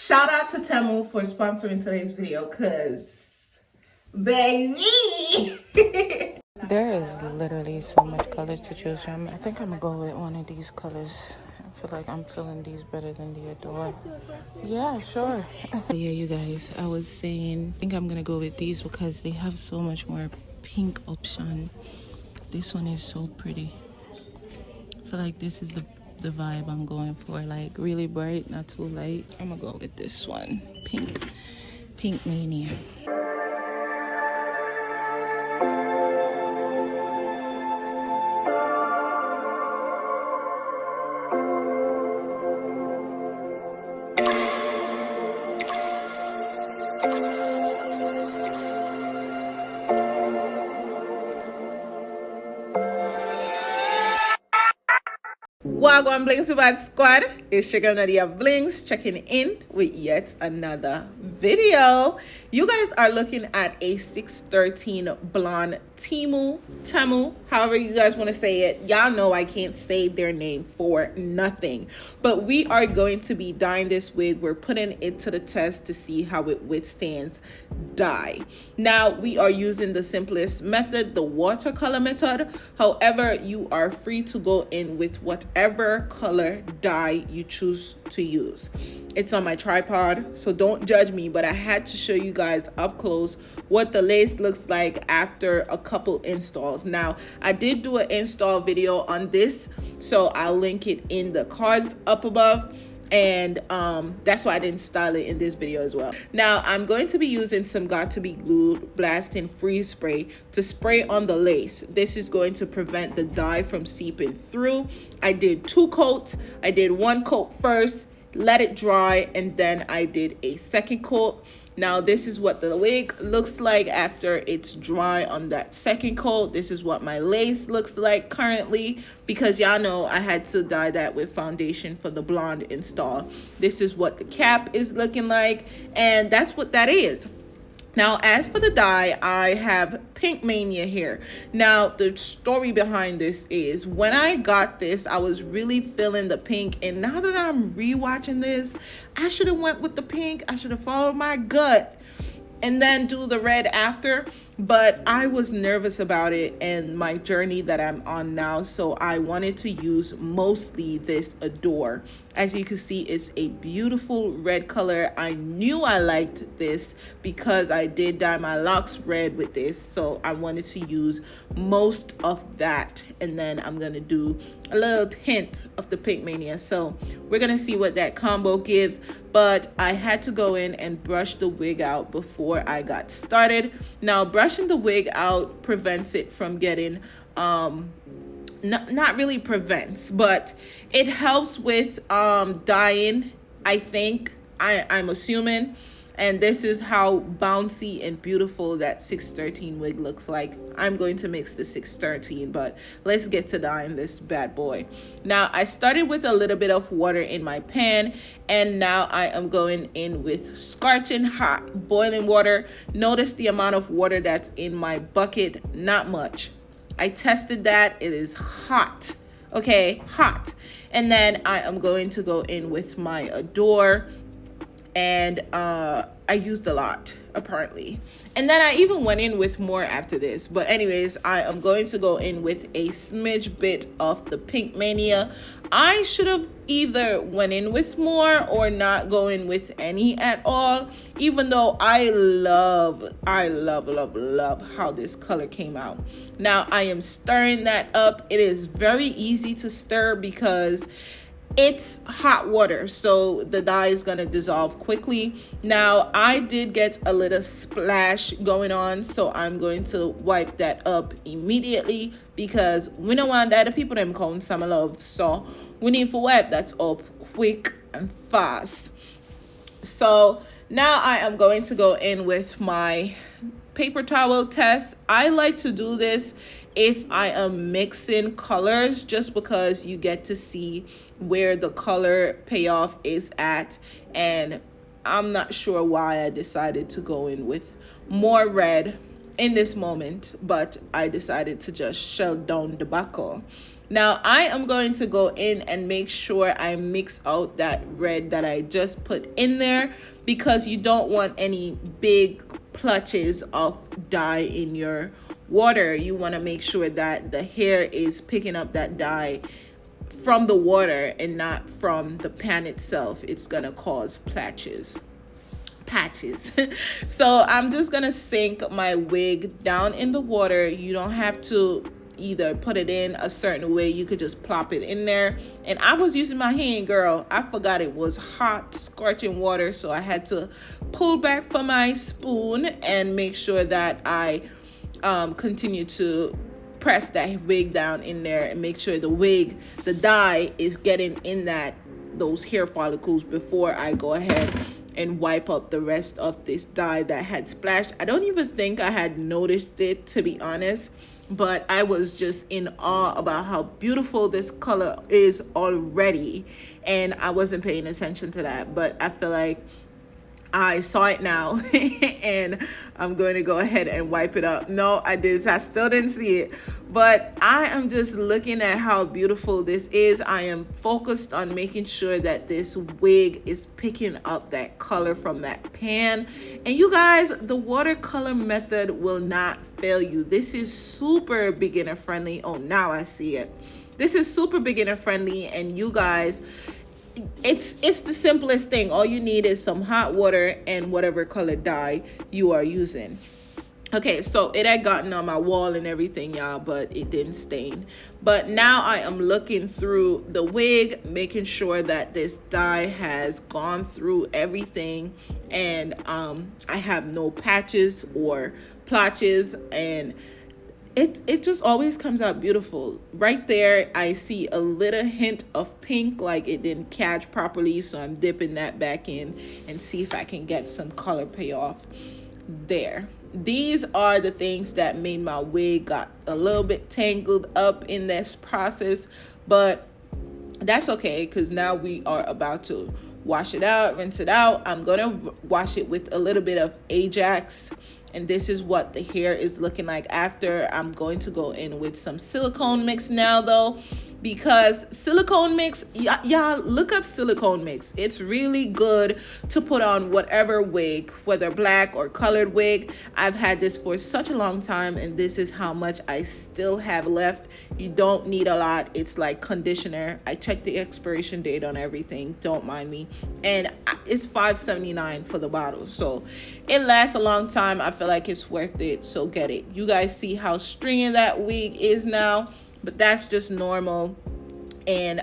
Shout out to Temu for sponsoring today's video, cause baby. There is literally so much colors to choose from. I think I'm gonna go with one of these colors. I feel like I'm feeling these better than the Adore. Yeah, sure. So yeah, you guys, I was saying, I think I'm gonna go with these because they have so much more pink option. This one is so pretty. I feel like this is the vibe I'm going for, like really bright, not too light. I'm gonna go with this one, pink mania. Gwaan Blingsybadd Squad, it's your girl Nadia Blingz checking in with yet another video. You guys are looking at a 613 blonde Temu, however you guys want to say it. Y'all know I can't say their name for nothing, but we are going to be dyeing this wig. We're putting it to the test to see how it withstands dye. Now we are using the simplest method, the watercolor method. However, you are free to go in with whatever color dye you choose to use. It's on my tripod, so don't judge me, but I had to show you guys up close what the lace looks like after a couple installs. Now I did do an install video on this, so I'll link it in the cards up above, and that's why I didn't style it in this video as well. Now I'm going to be using some got to be glued blasting freeze spray to spray on the lace. This is going to prevent the dye from seeping through. I did 2 coats. I did 1 coat first, let it dry, and then I did a 2nd coat. Now this is what the wig looks like after it's dry on that 2nd coat. This is what my lace looks like currently, because y'all know I had to dye that with foundation for the blonde install. This is what the cap is looking like, and that's what that is. Now, as for the dye, I have Pink Mania here. Now, the story behind this is when I got this, I was really feeling the pink. And now that I'm rewatching this, I should have went with the pink. I should have followed my gut and then do the red after, but I was nervous about it and my journey that I'm on now, so I wanted to use mostly this Adore. As you can see, it's a beautiful red color. I knew I liked this because I did dye my locks red with this, so I wanted to use most of that, and then I'm gonna do a little hint of the Pink Mania. So we're gonna see what that combo gives, but I had to go in and brush the wig out before I got started. Now brushing the wig out prevents it from getting not really prevents, but it helps with dyeing, I think. I'm assuming. And this is how bouncy and beautiful that 613 wig looks like. I'm going to mix the 613, but let's get to dyeing this bad boy. Now, I started with a little bit of water in my pan, and now I am going in with scorching hot boiling water. Notice the amount of water that's in my bucket, not much. I tested that, it is hot. Okay, hot. And then I am going to go in with my Adore, and I used a lot apparently, and then I even went in with more after this. But anyways, I am going to go in with a smidge bit of the Pink Mania. I should have either went in with more or not go in with any at all, even though I love how this color came out. Now I am stirring that up. It is very easy to stir because it's hot water, so the dye is gonna dissolve quickly. Now I did get a little splash going on, so I'm going to wipe that up immediately because we don't want that. The people them count some love, so we need to wipe that up quick and fast. So now I am going to go in with my paper towel test. I like to do this if I am mixing colors, just because you get to see where the color payoff is at, and I'm not sure why I decided to go in with more red in this moment, but I decided to just shell down the buckle. Now I am going to go in and make sure I mix out that red that I just put in there, because you don't want any big plotches of dye in your water. You want to make sure that the hair is picking up that dye from the water and not from the pan itself. It's gonna cause patches. So I'm just gonna sink my wig down in the water. You don't have to either put it in a certain way. You could just plop it in there. And I was using my hand, girl. I forgot it was hot, scorching water, so I had to pull back for my spoon and make sure that I continue to press that wig down in there and make sure the dye is getting in those hair follicles before I go ahead and wipe up the rest of this dye that had splashed. I don't even think I had noticed it, to be honest, but I was just in awe about how beautiful this color is already, and I wasn't paying attention to that, but I feel like I saw it now and I'm going to go ahead and wipe it up. No, I still didn't see it, but I am just looking at how beautiful this is. I am focused on making sure that this wig is picking up that color from that pan. And you guys, the watercolor method will not fail you. This is super beginner friendly. Oh, now I see it. This is super beginner friendly, and you guys, it's the simplest thing. All you need is some hot water and whatever color dye you are using. Okay, so it had gotten on my wall and everything, y'all, but it didn't stain. But now I am looking through the wig, making sure that this dye has gone through everything, and I have no patches or plotches, and it just always comes out beautiful. Right there, I see a little hint of pink, like it didn't catch properly, so I'm dipping that back in and see if I can get some color payoff there. These are the things that made my wig got a little bit tangled up in this process, but that's okay, because now we are about to wash it out, rinse it out. I'm gonna wash it with a little bit of Ajax, and this is what the hair is looking like after. I'm going to go in with some silicone mix now, though, because silicone mix, y'all look up silicone mix. It's really good to put on whatever wig, whether black or colored wig. I've had this for such a long time, and this is how much I still have left. You don't need a lot. It's like conditioner. I checked the expiration date on everything, don't mind me, and it's $5.79 for the bottle, so it lasts a long time. I feel like it's worth it, so get it. You guys see how stringy that wig is now, but that's just normal, and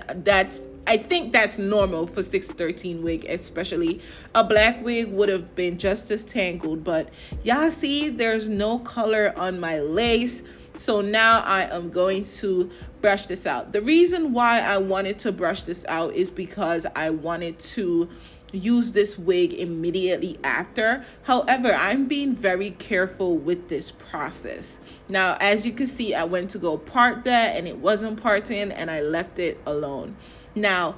I think that's normal for 613 wig. Especially a black wig would have been just as tangled, but y'all see there's no color on my lace. So now I am going to brush this out. The reason why I wanted to brush this out is because I wanted to use this wig immediately after. However, I'm being very careful with this process. Now, as you can see, I went to go part that and it wasn't parting, and I left it alone. Now,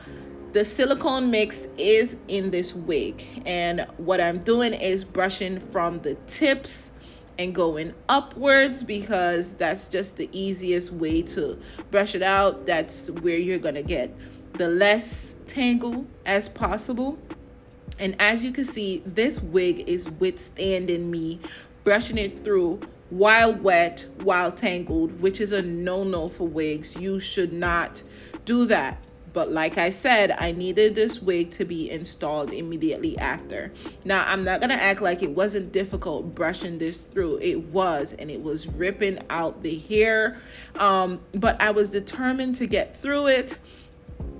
the silicone mix is in this wig, and what I'm doing is brushing from the tips and going upwards, because that's just the easiest way to brush it out. That's where you're gonna get the less tangle as possible. And as you can see, this wig is withstanding me brushing it through while wet, while tangled, which is a no-no for wigs. You should not do that. But like I said, I needed this wig to be installed immediately after. Now, I'm not going to act like it wasn't difficult brushing this through. It was, and it was ripping out the hair. But I was determined to get through it.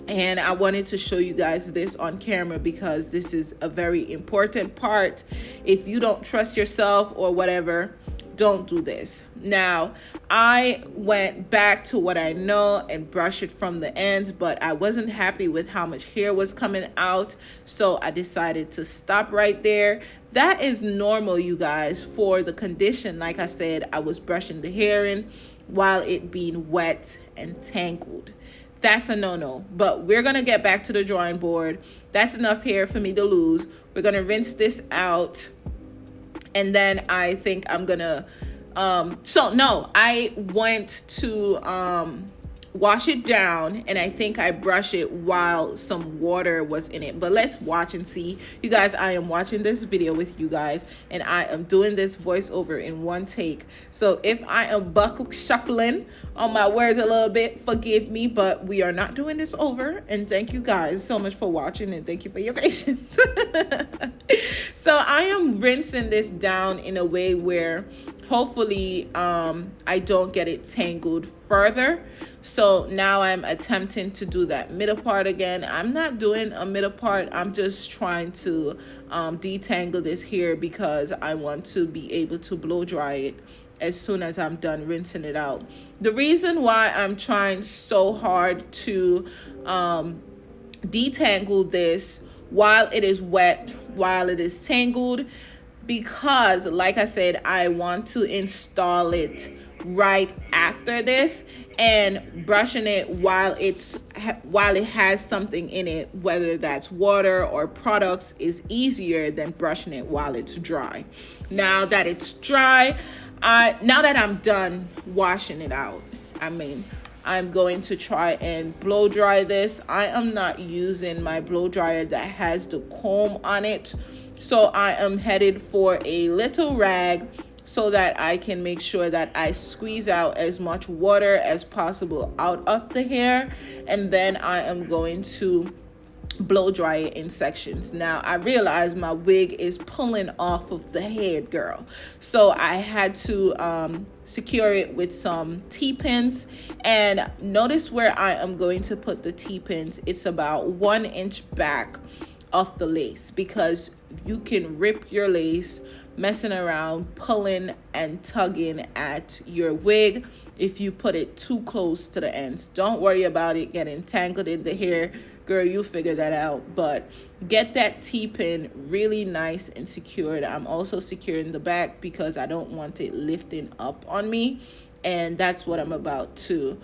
And I wanted to show you guys this on camera, because this is a very important part. If you don't trust yourself or whatever, don't do this. Now, I went back to what I know and brushed it from the ends, but I wasn't happy with how much hair was coming out, so I decided to stop right there. That is normal, you guys, for the condition. Like I said, I was brushing the hair in while it being wet and tangled. That's a no-no, but we're gonna get back to the drawing board. That's enough hair for me to lose. We're gonna rinse this out, and then I think I'm gonna So no, I went to wash it down, and I think I brush it while some water was in it. But let's watch and see. You guys, I am watching this video with you guys, and I am doing this voiceover in one take. So if I am buck shuffling on my words a little bit, forgive me, but we are not doing this over. And thank you guys so much for watching, and thank you for your patience. So I am rinsing this down in a way where hopefully I don't get it tangled further. So now I'm attempting to do that middle part again. I'm not doing a middle part. I'm just trying to detangle this here because I want to be able to blow dry it as soon as I'm done rinsing it out. The reason why I'm trying so hard to detangle this while it is wet, while it is tangled, because like I said, I want to install it right after this, and brushing it while it has something in it, whether that's water or products, is easier than brushing it while it's dry. Now that it's dry, now that I'm done washing it out, I'm going to try and blow dry this. I am not using my blow dryer that has the comb on it, so I am headed for a little rag so that I can make sure that I squeeze out as much water as possible out of the hair, and then I am going to blow dry it in sections. Now I realize my wig is pulling off of the head, girl, so I had to secure it with some T-pins. And notice where I am going to put the T-pins. It's about 1 inch back of the lace, because you can rip your lace messing around, pulling and tugging at your wig if you put it too close to the ends. Don't worry about it getting tangled in the hair, girl, you figure that out. But get that T-pin really nice and secured. I'm also securing the back because I don't want it lifting up on me, and that's what I'm about to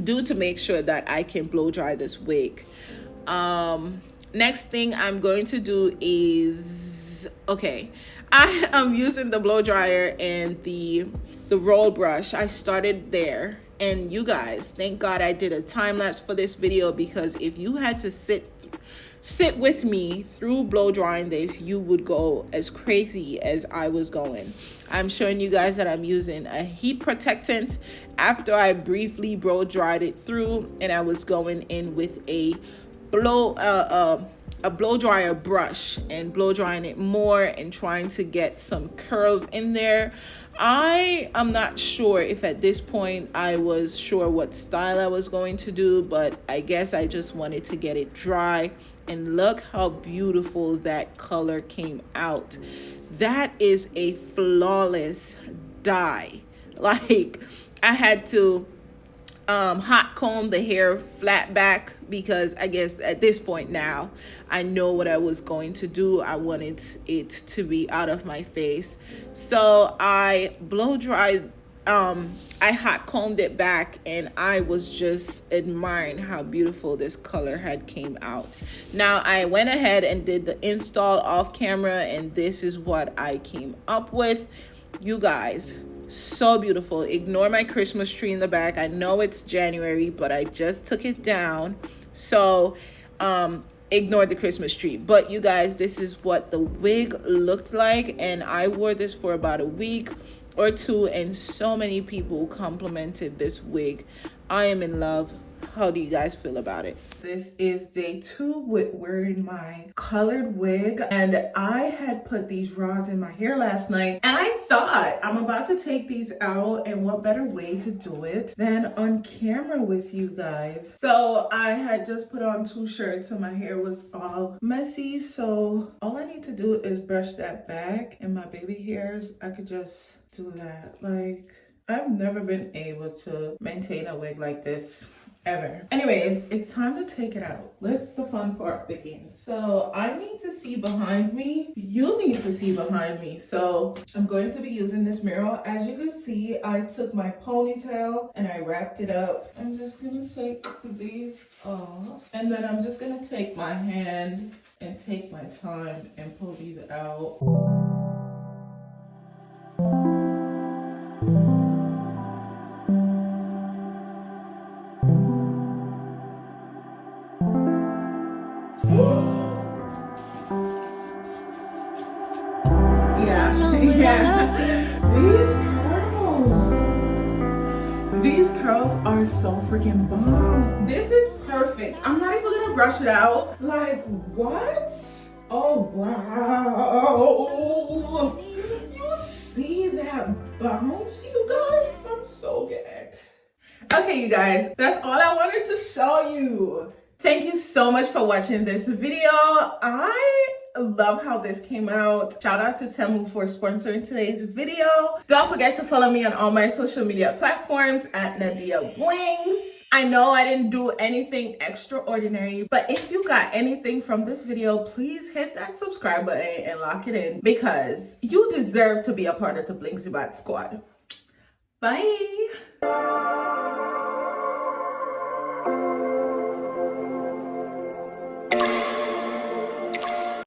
do to make sure that I can blow dry this wig. Next thing I'm going to do is, okay, I am using the blow dryer and the roll brush. I started there, and you guys, thank God I did a time lapse for this video, because if you had to sit with me through blow drying this, you would go as crazy as I was going. I'm showing you guys that I'm using a heat protectant after I briefly blow dried it through, and I was going in with a blow dryer brush and blow drying it more and trying to get some curls in there. I am not sure if at this point I was sure what style I was going to do, but I guess I just wanted to get it dry. And look how beautiful that color came out. That is a flawless dye. Like, I had to hot comb the hair flat back, because I guess at this point now I know what I was going to do. I wanted it to be out of my face, so I blow dried, I hot combed it back, and I was just admiring how beautiful this color had came out. Now I went ahead and did the install off camera, and this is what I came up with, you guys. So beautiful. Ignore my Christmas tree in the back. I know it's January, but I just took it down, so ignore the Christmas tree. But you guys, this is what the wig looked like, and I wore this for about a week or two, and so many people complimented this wig. I am in love. How do you guys feel about it? This is day 2 with wearing my colored wig, and I had put these rods in my hair last night, and I thought, I'm about to take these out, and what better way to do it than on camera with you guys. So I had just put on 2 shirts, and my hair was all messy, so all I need to do is brush that back, and my baby hairs, I could just do that. Like, I've never been able to maintain a wig like this ever. Anyways, it's time to take it out. Let the fun part begin. So I need to see behind me. You need to see behind me. So I'm going to be using this mirror. As you can see, I took my ponytail and I wrapped it up. I'm just gonna take these off, and then I'm just gonna take my hand and take my time and pull these out. These curls are so freaking bomb. This is perfect. I'm not even gonna brush it out. Like, what? Oh, wow. You see that bounce, you guys? I'm so gagged. Okay, you guys, that's all I wanted to show you. Thank you so much for watching this video. I love how this came out. Shout out to Temu for sponsoring today's video. Don't forget to follow me on all my social media platforms at Nadia Blingz. I know I didn't do anything extraordinary, but if you got anything from this video, please hit that subscribe button and lock it in because you deserve to be a part of the Blingsybadd Squad. Bye.